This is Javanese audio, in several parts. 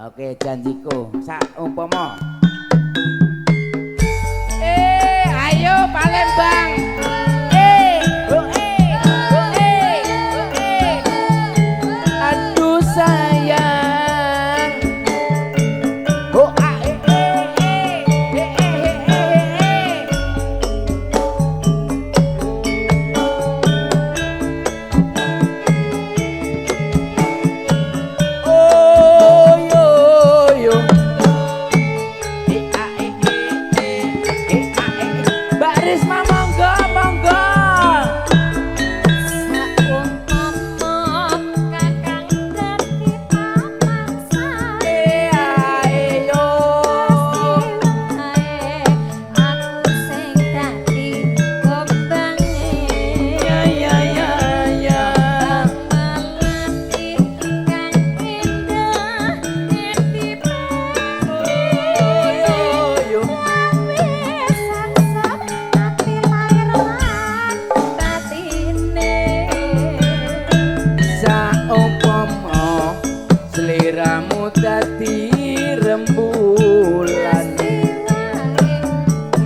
Oke, janjiku saumpama. Ayo Palembang. Aduh sayang. Seliramu dadi rembulan,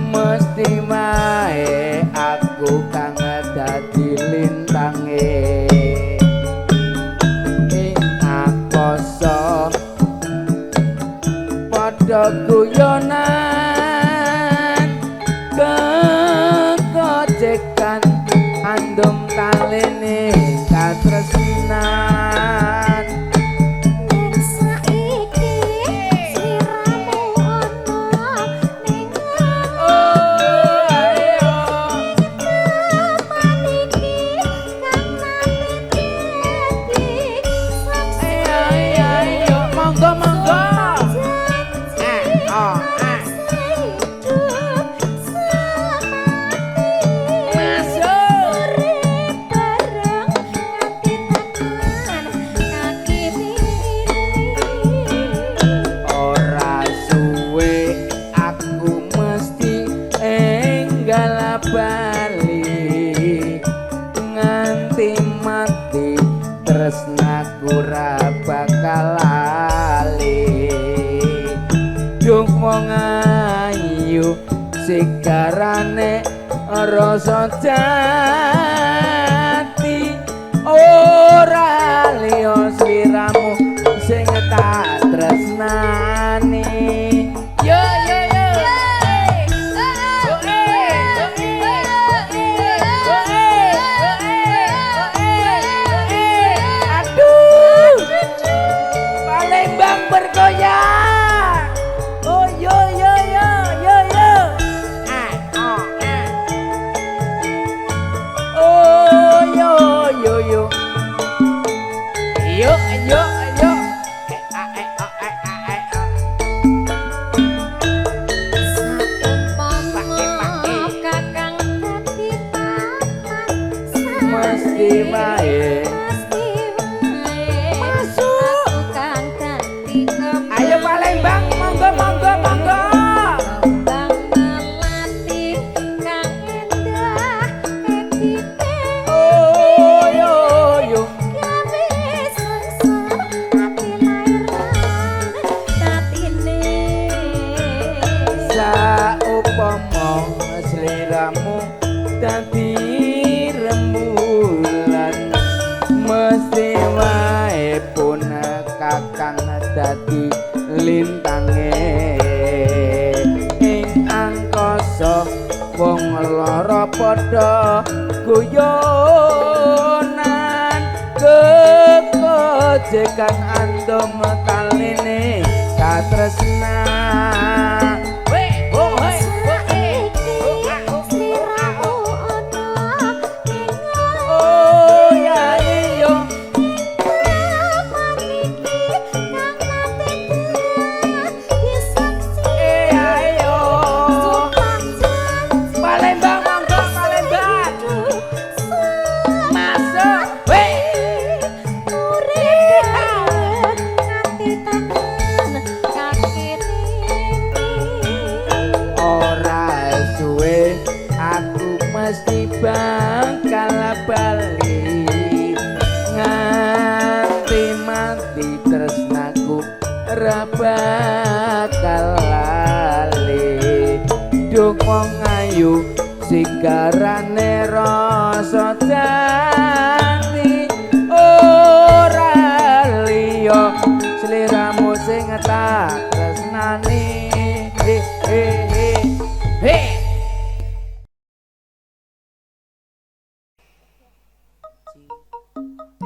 mesti wae aku kang dadi lintange. Ing akasa padha guyonan, kekocekan andum talene katresnan. Bali nganti mati tresnaku ra bakal lali. Dung wong ayu sigarane rasa jati, ora liya sliramu sing tak tresnani. Yo yo yo. Palembang bergoyang. Oh yo yo yo yo yo. Oh yo yo yo. Yo yo yo. Mesti wae. Ayo Palembang, monggo monggo monggo. Bang melati kang endah petite. Oh yo yo. Gawe sengsar ati lairan tatine. Saupama sliramu dadi rembulan, mesti wae pun kakang dadi lintange. Ing angkasa wong lara padha guyonan, kekocekan andum talene katresnan. Mesti bakal bali nganti mati tresnaku bakal lali duk wong ayu sigarane rasa jati ora liya sliramu sing tak tresnani he he he he.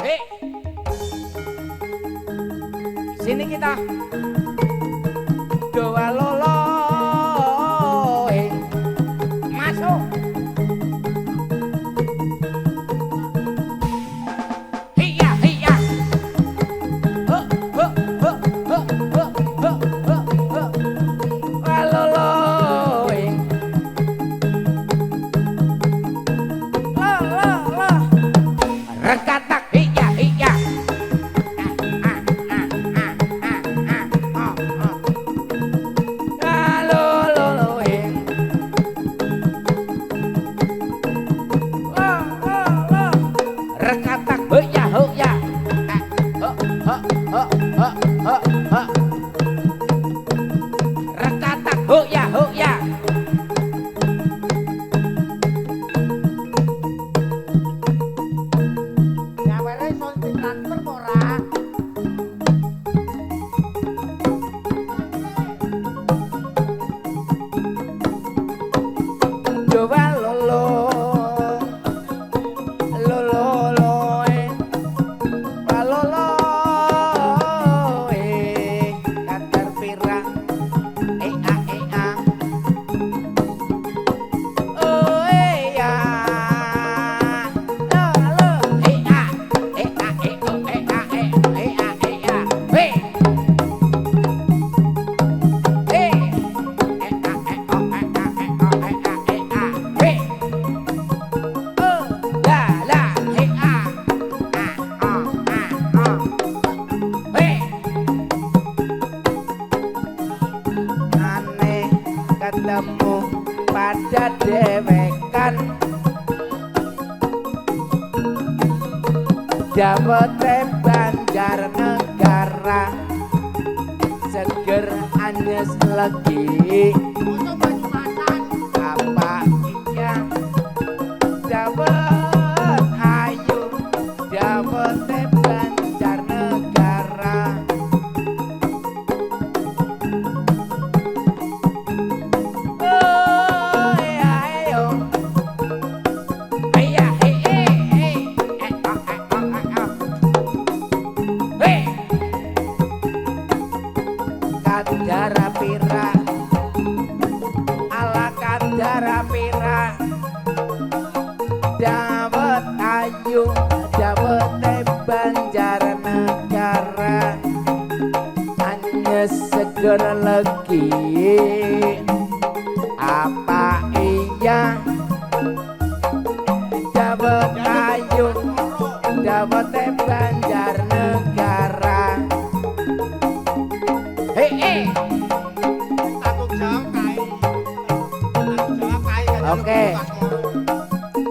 Hei, sini kita doa lolo, masuk. Hiya hiya, lolo, lo, rekatak. Ketemu pada dewekan Jabate Banjarnegara seger anyes lagi apa iya Jabet ayu Jabate Banjarnegara Kadara pira ala kadara pira Dawet ayu Dawet Banjarnegara anyes seger legi apa iya Dawet ayu Dawet Banjarnegara. Oke.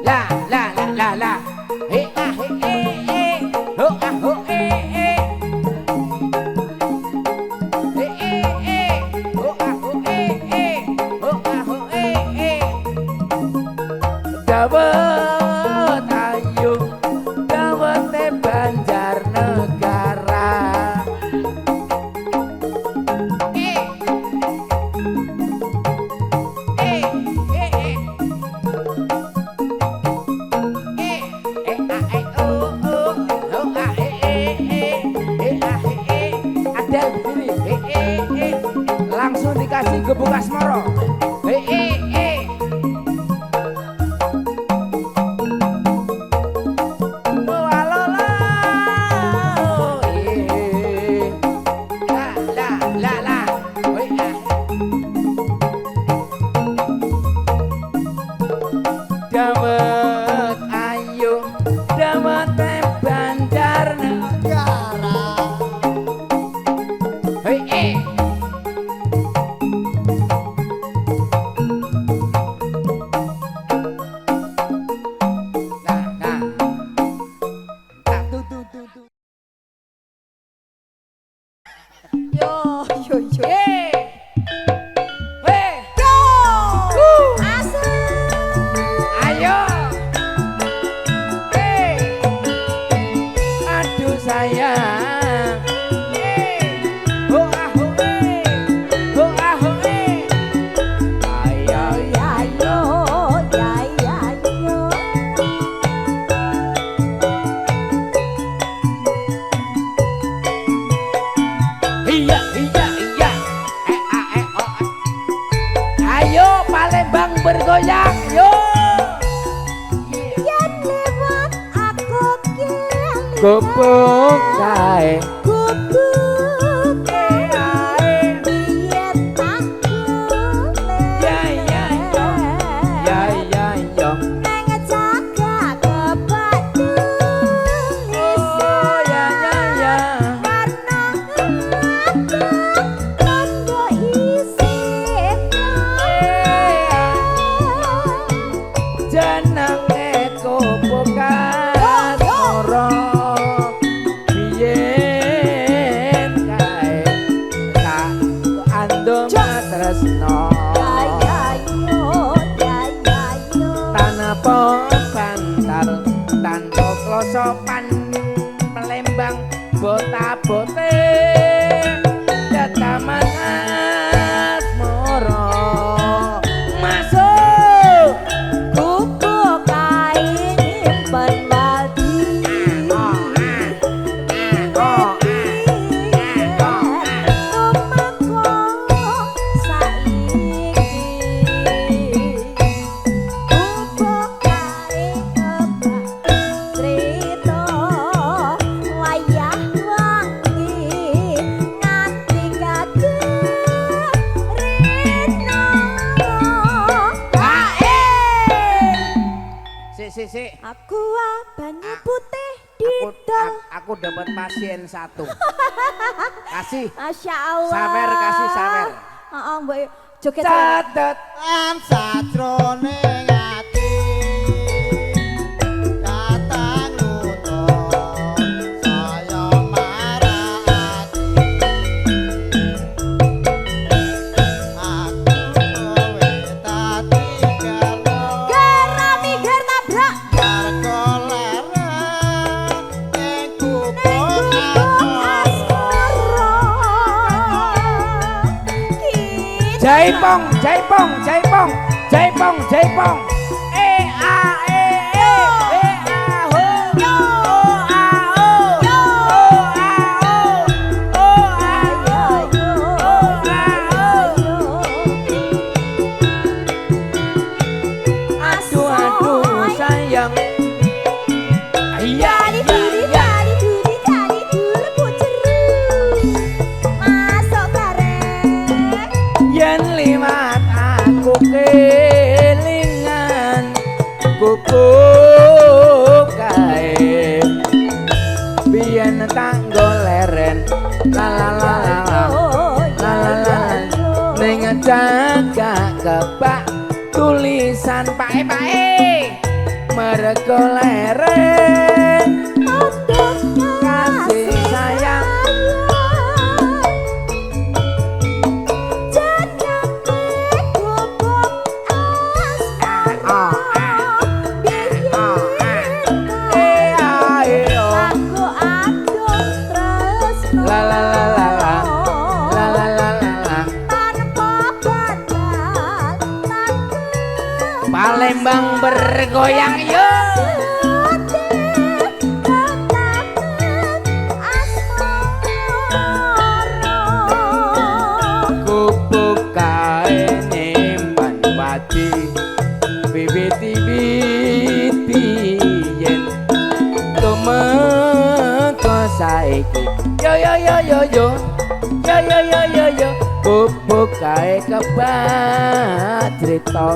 La la la la la. He ah he ho ah ho he ho ah ho ho ah ho Dawet ayu Dawet Banjarnegara. Langsung dikasih gebuk asmoro. Dawet ayu Dawet Banjarnegara. Yo yo. Weh. Asik. Ayo. Aduh sayang. Ho aho ho aho ayo Ayo ya ya yo. iya iya iya oh. Ayo Palembang bergoyang yo. Yen lewat aku keling. Gubuk kae Gubuk kae biyen tak ya ya yo ya ya yo neng jaga kebatu oh ya ya ya warna tanggo isih jenenge gubuk kae ora biyen kae tak andom tresno tanpa bantal tanpa klosopan Palembang bota-bote dataman asmara masuk Gubuk kae nyimpen wadi si Aku banyu putih aku, didol. aku dapat pasien satu kasih Masya Allah. sawer kasih sawer Heeh, Mbak joget. catet sajroning ati katang nutut saya marani aku kowe tadi karo Gerami ger tabrak. marko lereng ning kubuk jaipong jaipong jaipong jaipong jaipong a ho yo a o yo a o aduh aduh sayang iya iya yen liwat aku kelingan gubuk kae biyen tanggo leren la la la la la la la ning jaga kebak tulisan pae-pae mergo leren kasih sayang la la la la la la la la la Palembang bergoyang yuk gubuk kae nyimpan wadi bibit-bibiti yen tumeka saiki yo yo yo yo yo yo yo yo yo yo gubuk kae kebat crita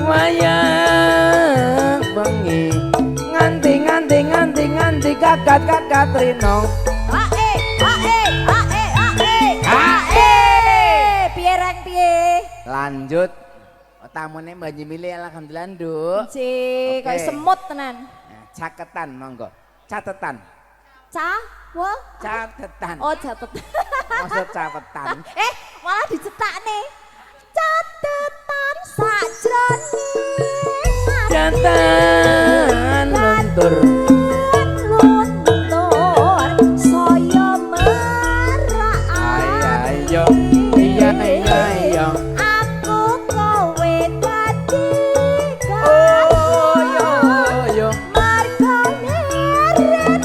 wayang bengi nganti kakat rino piye reng piye lanjut tamune Mbak Jimili alhamdulillah nduk Cik, kayak semut tenan. caketan monggo catetan Ca, wo, catetan oh catet. maksud catetan. Malah dicetak nih. Catetan sajroning Jantan luntur luntur saya merak. ayo iya iya iya Aku kowe dadi oh yo yo margane ret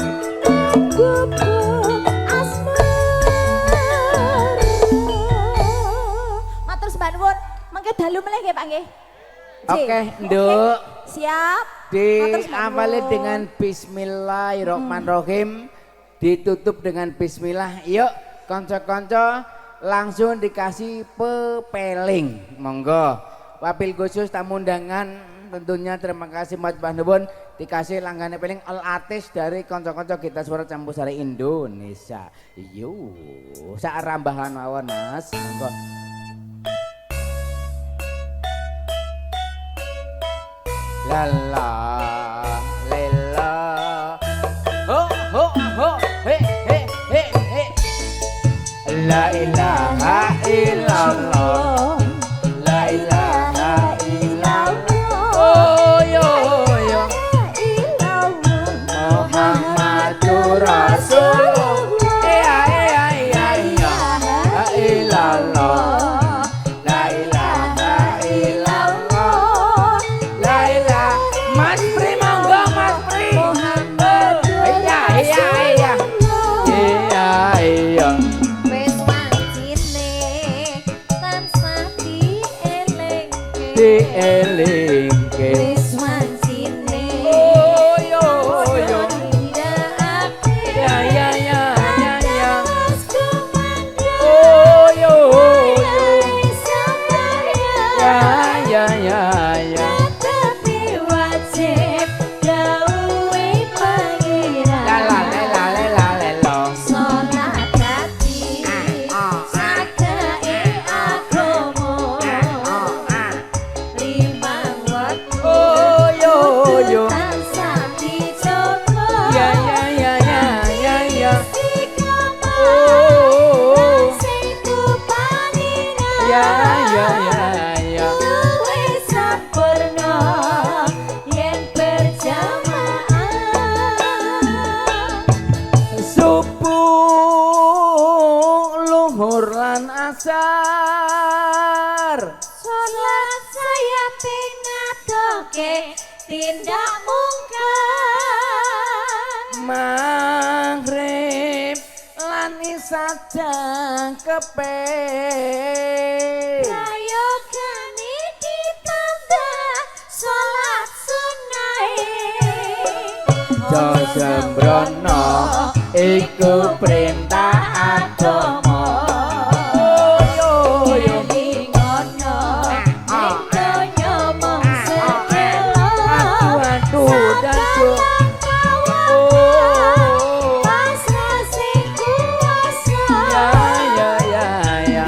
gubuk asmara. Matur sembah nuwun, mengke dalu meneh nggih Pak nggih. Oke, Nduk. Siap. Diawali dengan Bismillahirrahmanirrahim, ditutup dengan Bismillah. Yuk, konco-konco langsung dikasih pepeling. Monggo. Wabil khusus tamu undangan tentunya terima kasih Mas Nuwun dikasih langgane peling All Artis dari konco-konco kita suara campusari Indonesia. Yuk, sak rambahan mawon Mas. Monggo. La la lela ho ho ho he he he he la ilaha illallah la ilaha illallah oh yo yo Muhammadur Rasulullah ya ya ya ya la ilallah elingke Wis wancine oh yo yo ya ya ya ya ya oh yo ya ya ya ya tapi wajib gawe pangeran la la la la la la la salat dadi sadae agama limang waktu oh yo yo tansah dicoba ya ya ya ya ya ya istiqomah oh sing kupanina ya ya ya ya luwih sampurna yen berjamaah subuh luhur lan asar salat saya pengadoke tindak mungkar maghrib lan isya jangkepe prayogane ditambah salat sunnahe aja sembrono iku perintah agama oh yo yo ngono ning donya mung sekelo aduh daduh oh pasrah sing kuwasa ya ya ya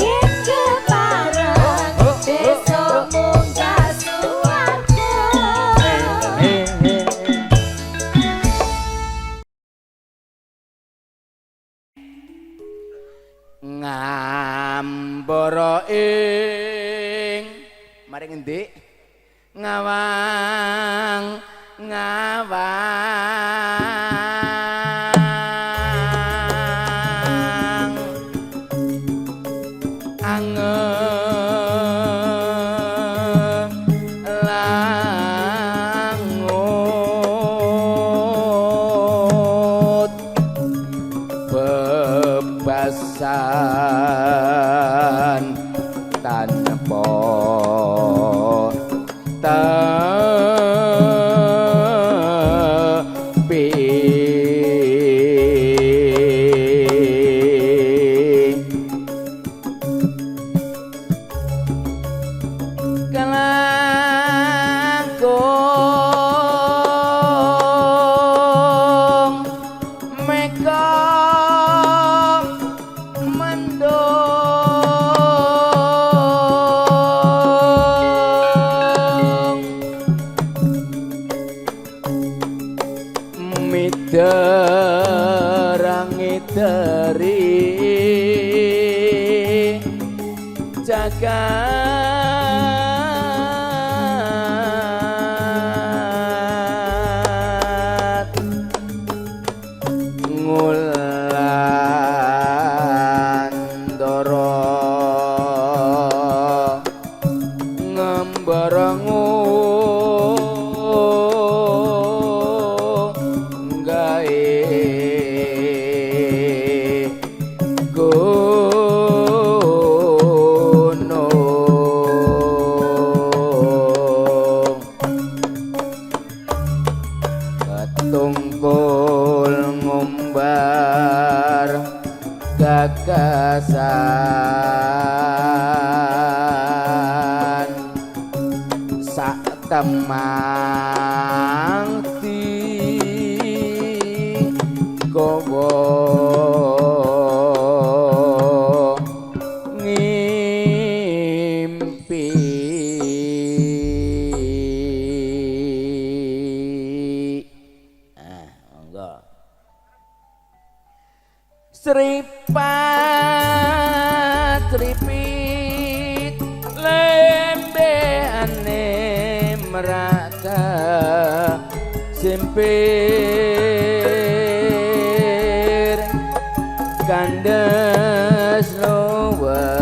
yen kepareng besok munggah suwarga ngambara ing mari ngendi ngawang ngawang angeng langut bebasan tanpa tepi kelangkung meka mendung jagat ngulandara ngembarangu gawe gunung ketungkul ngumbar gagasan sak temangti gowo ngimpi monggo Sripat tripit lembeane meraka simpir kandes luwet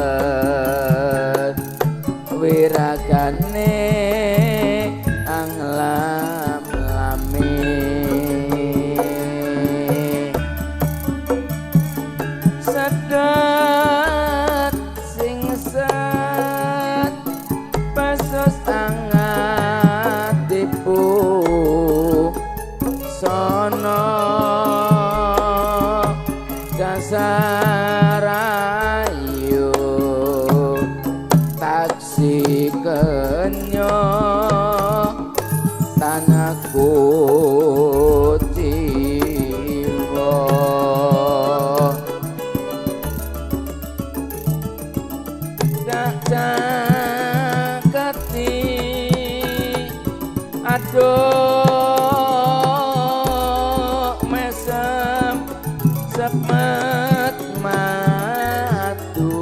wiragane anglam lami sedot sing set pasos angat tipu sono kasarayu taksi kenyo tanahku tiwa dak jakati aduh mesem sepet matu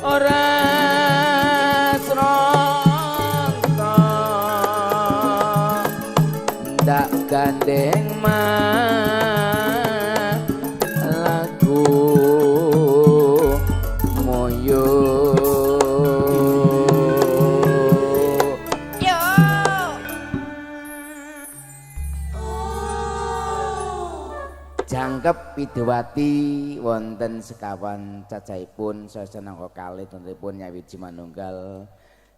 ora sronto ndak gandeng lagu moyo yo jangkep Widowati wonten sekawan cacahipun sasenangka kalih tentunipun nyawiji manunggal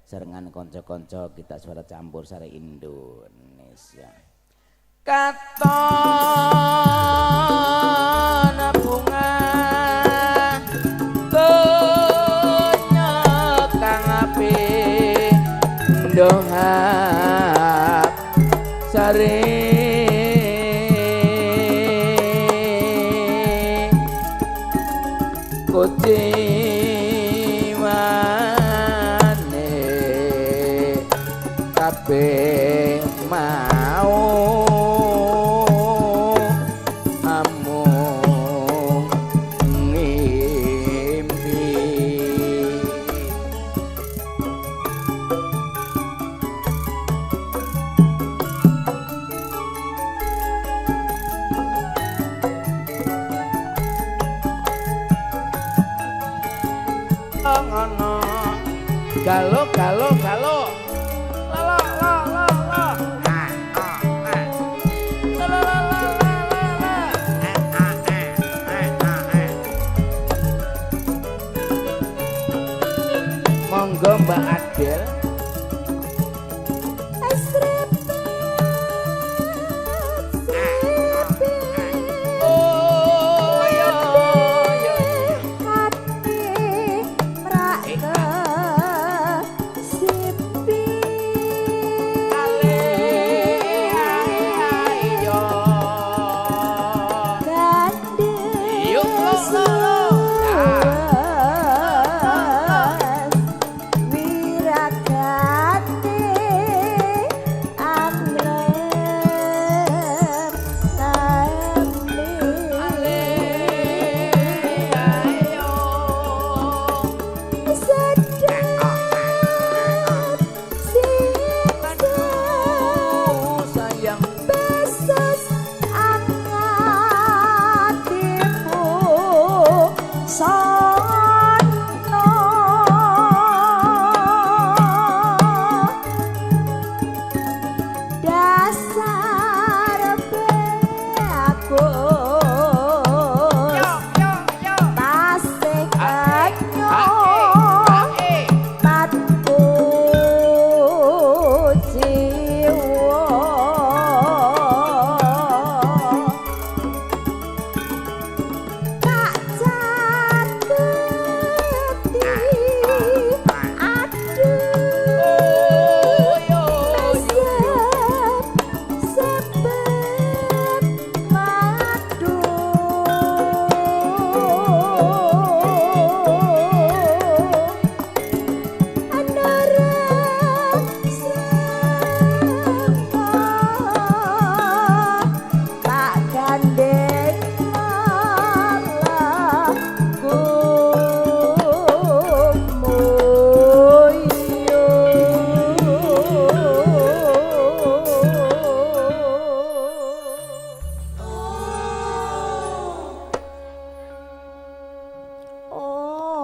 sarengan kanca-kanca kita suara campur sari Indonesia katon bunga donya kang apik ndohak sari kuciwane kabeh mau amung ngimpi ngono galo galo galo lalo lo lo lo monggo Mbak Adel Wi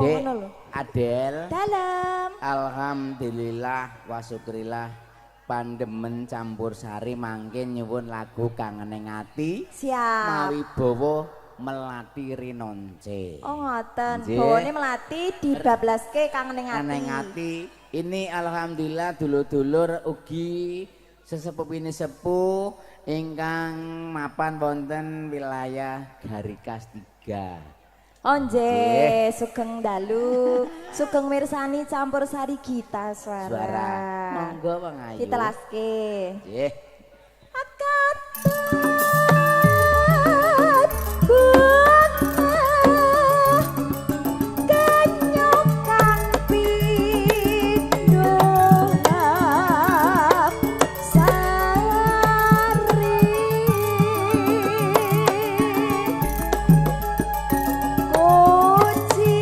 Dek, ngono lho. Adel. Dalam. Alhamdulillah wa syukrillah pandemen campur sari mangke nyuwun lagu kangening ati Siap. mawi bawa melati rinonce. Oh ngoten. Nggih. Bawane melati dibablaske kangening ati. Kangening ati ini alhamdulillah dulur-dulur ugi sesepupine sepuh ingkang mapan wonten wilayah Garikas 3. Onje, sugeng dalu, sugeng mirsani campur sari Gita Suara. Suara. Monggo Bang Ayu. Kita laske. Nggih. Akad bunga kenyokan pindho sari Kuci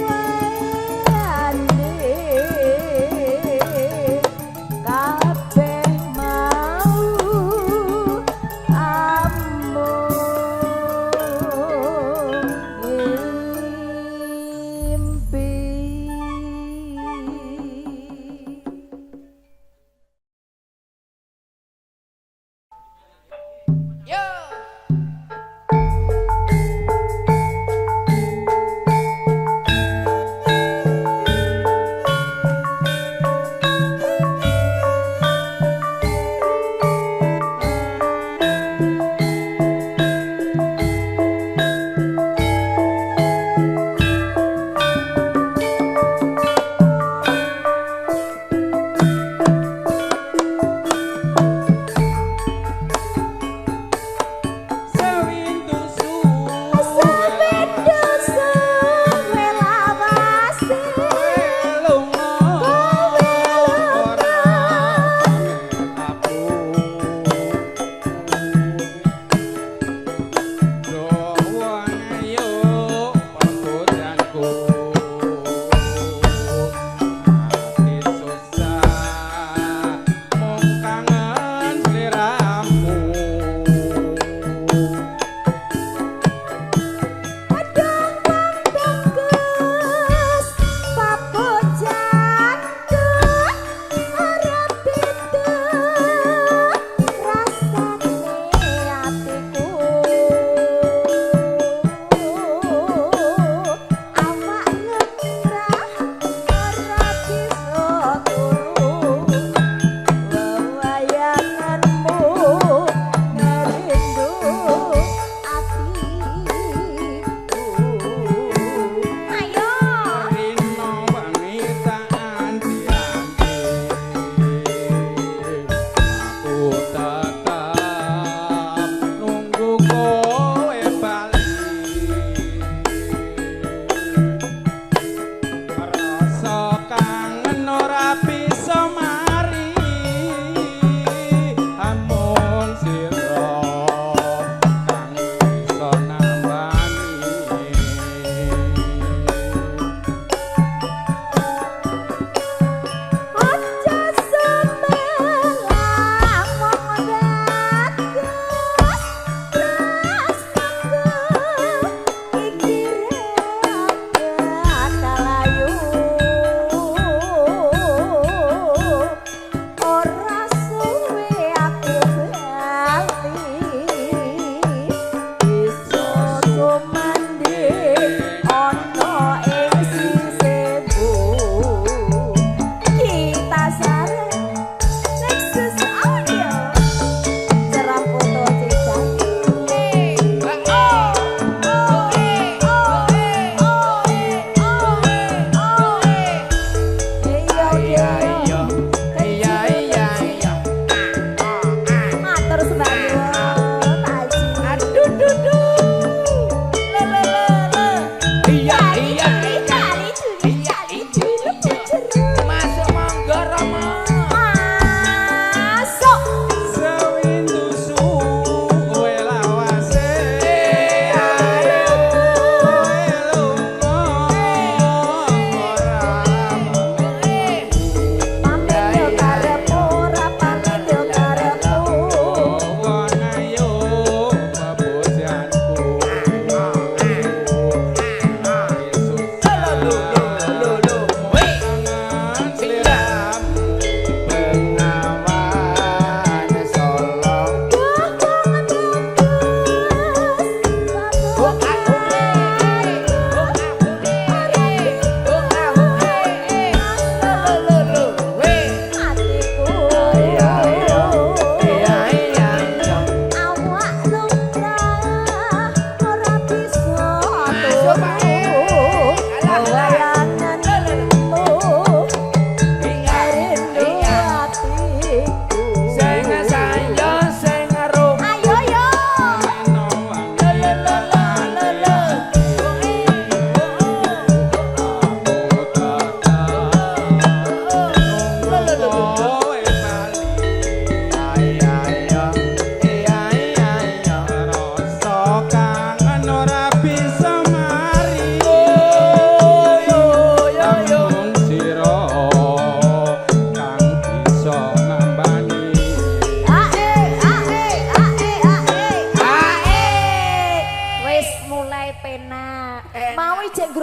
wayane kabeh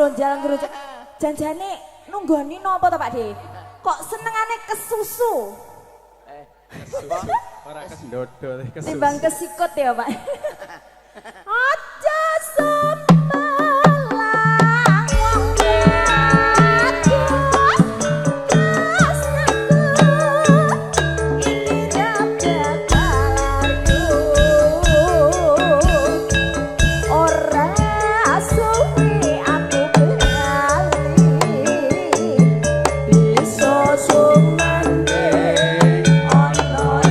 grunjal grunjal. Janjane nunggoni napa to Pak De? Kok senengane kesusu? Ora kesendodo Timbang kesikut ya Pak. Aja sembalang wong wadon iki dapat kalayu ora suwe aku bali bisa sumande ana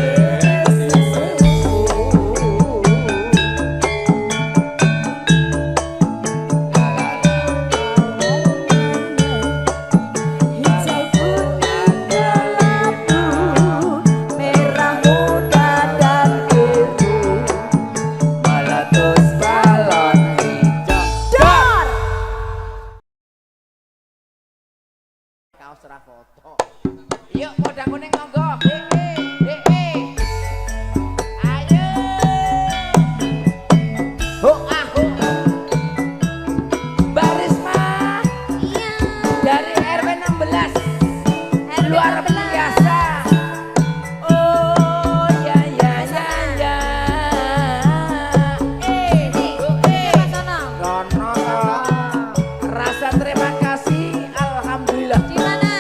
hijau kuning kelabu merah muda dan biru Meletus balon hijau. dor Kaos ra foto. Yuk modang kuning monggo. Ayo. Ho ah ho. Barisma. iya Dari RW 16. RW Luar 16. biasa. Oh ya ya ya ya. Mas Sono Nono. Rasa terima kasih. Alhamdulillah. di mana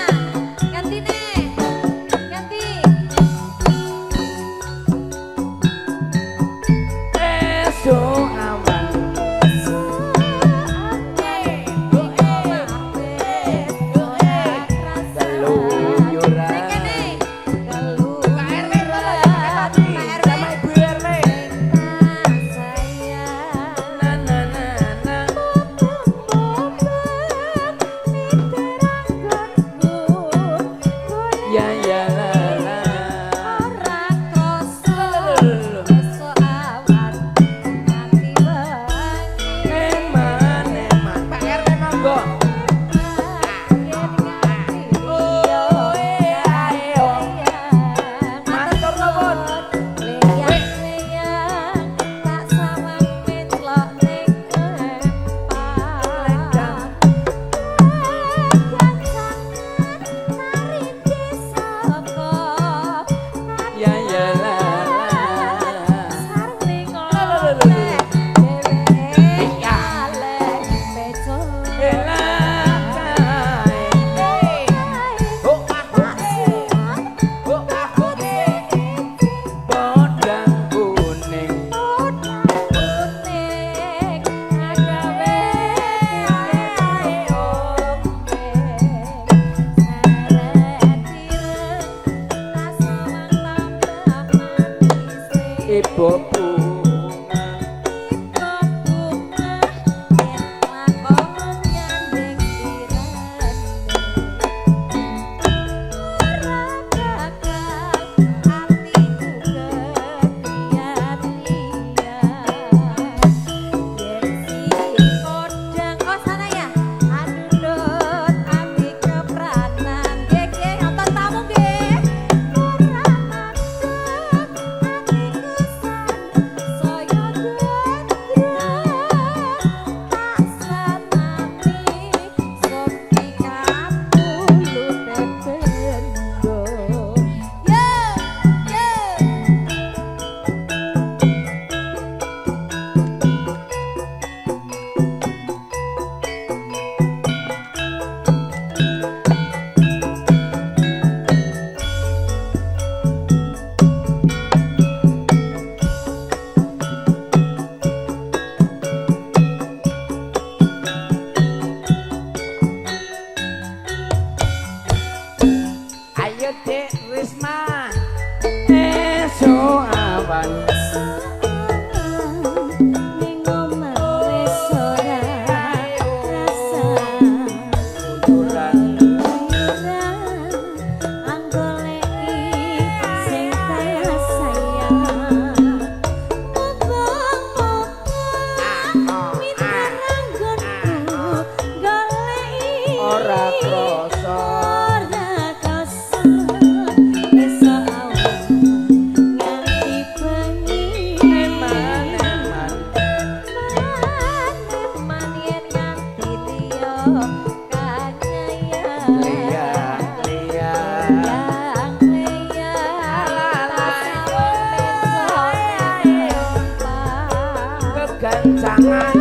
kencangan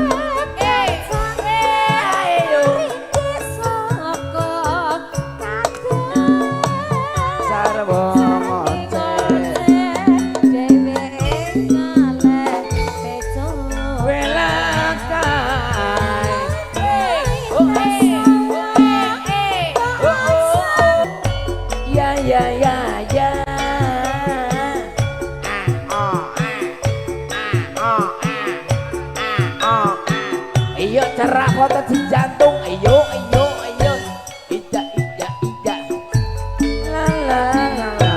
ayo sarwa ya ya ya ya iyo cerak foto di jantung iyo iyo iyo ija ija ija la la la la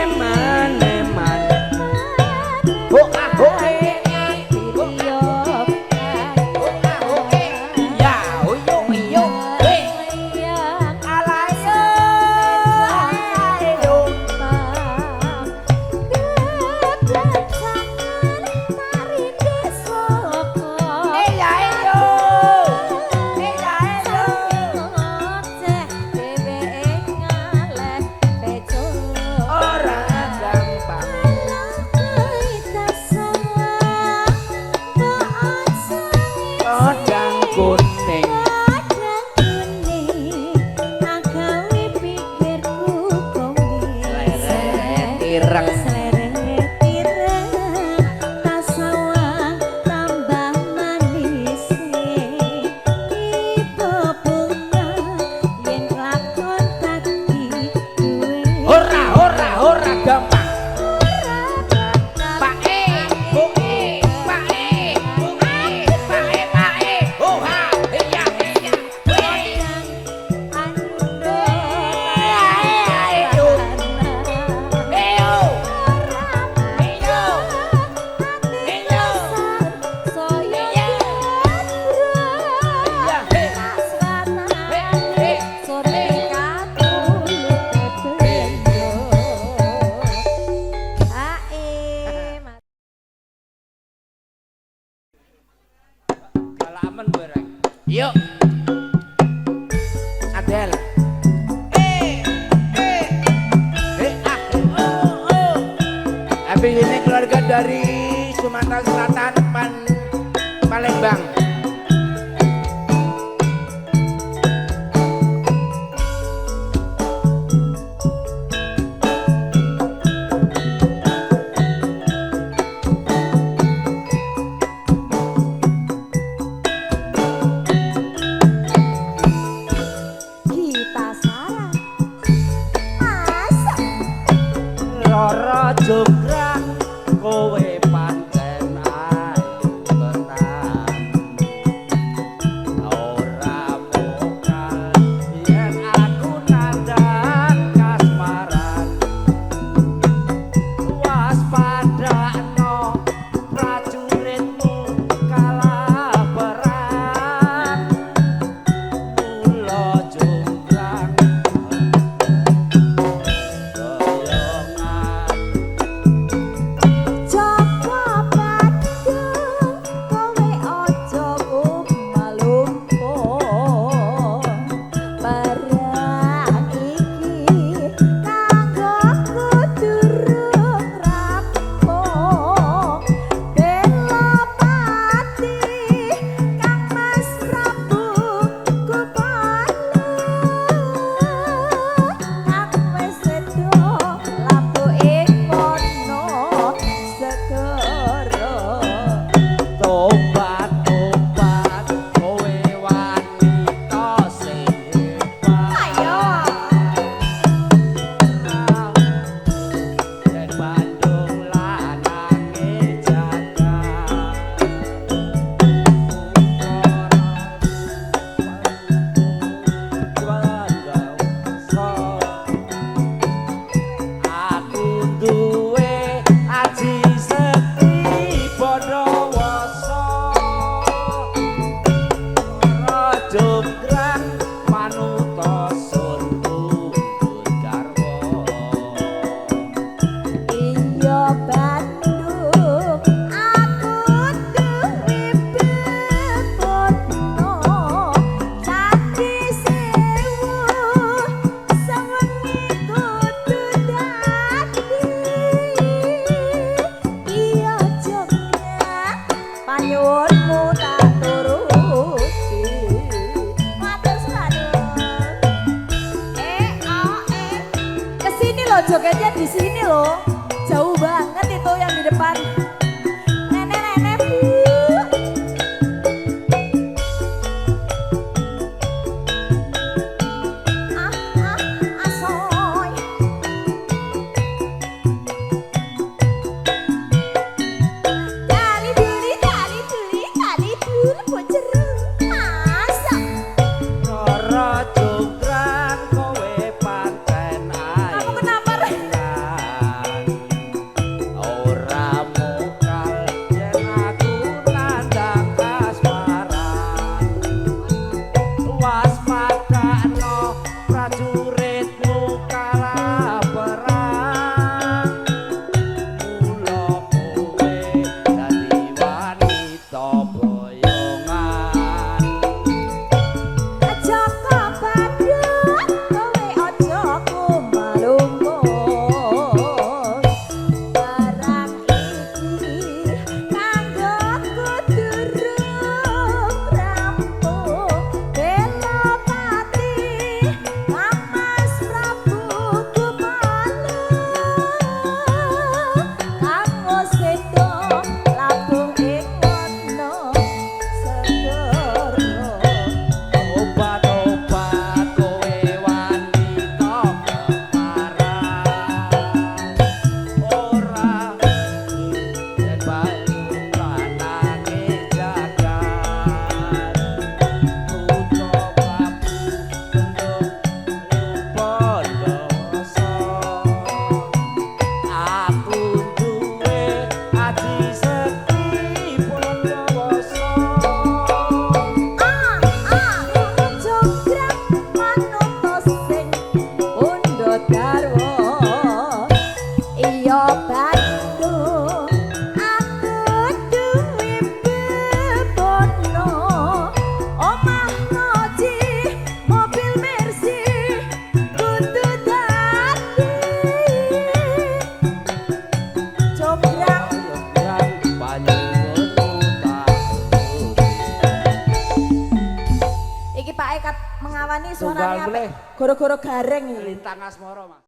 eman eman ho ah ho ya ho yo yo alayo ayo ya yo ora gampang kodang kuning ireng ora ora ora gampang pak e bu e pak e bu e pak e oh ha iya iya ayo ayo kalau aman bareng yuk Adel habis ini keluarga dari Sumatera Selatan Palembang Rara jograk kowe pancen nyuwunmu tak turuti. Matur suwun. Kesini loh jogetnya di sini loh. Jauh banget itu yang di depan. Nenek-nenek Bu. Asoy. Tali duli bojeru. Masa Roro jonggrang kowe pancen ayu. kamu kenapa Rek? Ora mokal yen aku nandang kasmaran. Waspadakno prajuritmu kalah perang. Mula kowe dadi wanita boyongan. Jaka Badut kowe aja kumalungkung. Barang iki kanggo kudurung rampung. Bela pati Mas Prabu Kumalung. Kanggo sedo labuh ing wana segara. Obat-obat kowe wanita kemarang. Ora yen banyu lanange jagat. Putra Prabu gendong Pondoso. Aku duwe aji sekti Pondoso. Jonggrang manut sing undut garwa. Iya Bandung aku duwe bebono. Omah ngoji mobil Mercy kudu dadi. Jonggrang Jonggrang banyu tak iki Pak Ekat mengawani Tunggal suaranya boleh. goro-goro gareng iki. Lintang asmara, Mas.